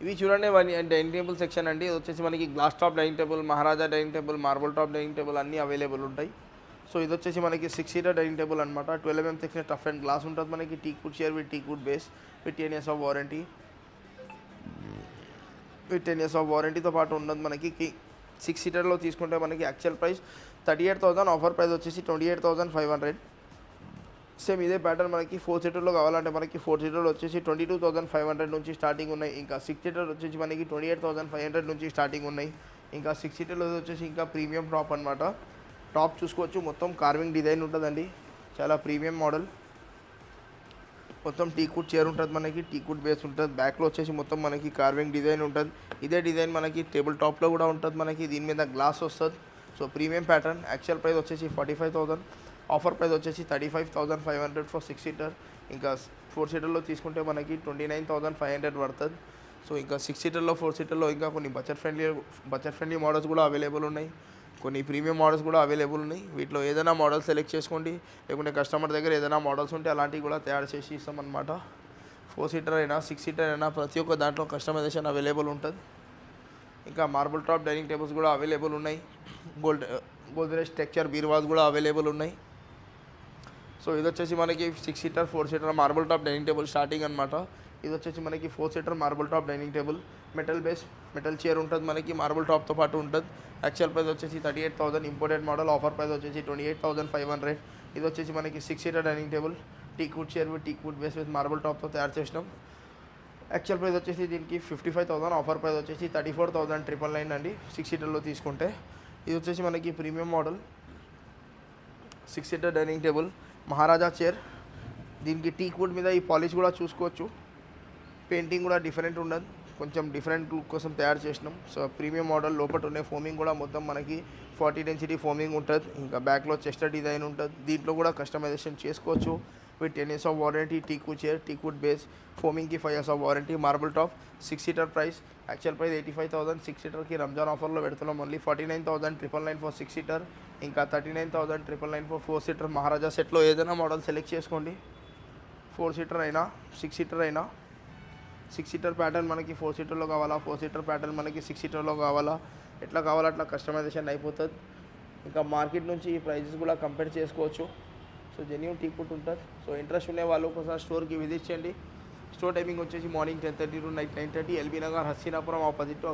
ఇవి చూడండి dining table section అండి. ఇది వచ్చేసి మనకి glass top dining table, Maharaja dining table, marble top dining table అన్నీ అవైలబుల్ ఉంటాయి. సో ఇది వచ్చేసి మనకి 6 సీటర్ డైనింగ్ టేబుల్ అనమాట. 12 mm section tough and glass ఉంటుంది మనకి. Teakwood chair with teakwood base with 10 years of warranty. With 10 years of వారంటీతో పాటు ఉన్నది మనకి 6 సీటర్లో తీసుకుంటే మనకి యాక్చువల్ ప్రైస్ 38,000, ఆఫర్ ప్రైస్ వచ్చేసి 28,500. సేమ్ ఇదే ప్యాటర్న్ మనకి 4 సీటర్లో కావాలంటే మనకి 4 సీటర్లు వచ్చేసి 22,500 నుంచి స్టార్టింగ్ ఉన్నాయి. ఇంకా 6 సీటర్ వచ్చేసి మనకి 28,500 నుంచి స్టార్టింగ్ ఉన్నాయి. ఇంకా 6 సీటర్లో వచ్చేసి ఇంకా ప్రీమియం టాప్ అనమాట. టాప్ చూసుకోవచ్చు, మొత్తం కార్వింగ్ డిజైన్ ఉంటుందండి, చాలా ప్రీమియం మోడల్. మొత్తం టీక్వుడ్ చైర్ ఉంటుంది మనకి, టీక్వుడ్ బేస్ ఉంటుంది. బ్యాక్లో వచ్చేసి మొత్తం మనకి కార్వింగ్ డిజైన్ ఉంటుంది. ఇదే డిజైన్ మనకి టేబుల్ టాప్లో కూడా ఉంటుంది మనకి. దీని మీద గ్లాస్ వస్తుంది. So premium pattern. Actual price వచ్చేసి 45,000, ఆఫర్ ప్రైస్ వచ్చేసి 35,500 ఫర్ 6 సీటర్. ఇంకా 4 సీటర్లో తీసుకుంటే మనకి 29,500 పడుతుంది. సో ఇంకా 6 సీటర్లో 4 సీటర్లో ఇంకా కొన్ని బడ్జెట్ ఫ్రెండ్లీ మోడల్స్ కూడా అవైలబుల్ ఉన్నాయి. కొన్ని ప్రీమియం మోడల్స్ కూడా అవైలబుల్ ఉన్నాయి. వీటిలో ఏదైనా మోడల్ సెలెక్ట్ చేసుకోండి, లేకుంటే కస్టమర్ దగ్గర ఏదైనా మోడల్స్ ఉంటే అలాంటివి కూడా తయారు చేసి ఇస్తామన్నమాట. 4 సీటర్ అయినా 6 సీటర్ అయినా ప్రతి ఒక్క దాంట్లో కస్టమైజేషన్ అవైలబుల్ ఉంటుంది. ఇంకా మార్బుల్ టాప్ డైనింగ్ టేబుల్స్ కూడా అవైలబుల్ ఉన్నాయి. గోద్రేజ్ టెక్చర్ బీరువాస్ కూడా అవైలబుల్ ఉన్నాయి. సో ఇది వచ్చేసి మనకి 6 seater 4 seater marble top dining table starting అనమాట. ఇది వచ్చేసి మనకి 4 seater marble top dining table. Metal chair ఉంటుంది మనకి, మార్బుల్ టాప్తో పాటు ఉంటుంది. యాక్చువల్ ప్రైస్ వచ్చేసి 38,000, ఇంపోర్టెడ్ మోడల్. ఆఫర్ ప్రైస్ వచ్చేసి 28,500. ఇది వచ్చేసి మనకి 6 seater dining table, teakwood chair with teakwood base with marble టాప్తో తయారు చేసినాం. యాక్చువల్ ప్రైస్ వచ్చేసి దీనికి 55,000, ఆఫర్ ప్రైస్ వచ్చేసి 34,999 అండి 6 సీటర్లో తీసుకుంటే. ఇది వచ్చేసి మనకి premium model 6 seater dining table, Maharaja chair. దీనికి టీక్వుడ్ మీద ఈ పాలిష్ కూడా చూసుకోవచ్చు. పెయింటింగ్ కూడా డిఫరెంట్ ఉండదు, కొంచెం డిఫరెంట్ లుక్ కోసం తయారు చేసినాం. So premium model. లోపల ఉండే ఫోమింగ్ కూడా మొత్తం మనకి 40 డెన్సిటీ ఫోమింగ్ ఉంటుంది. ఇంకా బ్యాక్లో చెస్టర్ డిజైన్ ఉంటుంది. దీంట్లో కూడా కస్టమైజేషన్ చేసుకోవచ్చు with 10 years of warranty. Teakwood chair, teakwood base, ఫోమింగ్కి 5 years of warranty. Marble top 6 seater price. Actual price 85,000. 6 సీటర్కి రంజాన్ ఆఫర్లో పెడుతున్నాం. Only 49,999 for 6 seater. ఇంకా 39,999 ఫర్ 4 సీటర్. మహారాజా సెట్లో ఏదైనా మోడల్ సెలెక్ట్ చేసుకోండి. 4 సీటర్ అయినా 6 సీటర్ అయినా. 6 సీటర్ ప్యాటర్న్ మనకి 4 సీటర్లో కావాలా, 4 సీటర్ ప్యాటర్న్ మనకి 6 సీటర్లో కావాలా, ఎట్లా కావాలా అట్లా కస్టమైజేషన్ అయిపోతుంది. ఇంకా మార్కెట్ నుంచి ఈ ప్రైజెస్ కూడా కంపేర్ చేసుకోవచ్చు. సో జెన్యూన్ టీక్వుడ్ ఉంటుంది. సో ఇంట్రెస్ట్ ఉండే వాళ్ళు ఒకసారి స్టోర్కి విజిట్ చేయండి. స్టోర్ టైమింగ్ వచ్చేసి morning 10:30 to night 9:30. LB Nagar, Hastinapuram opposite to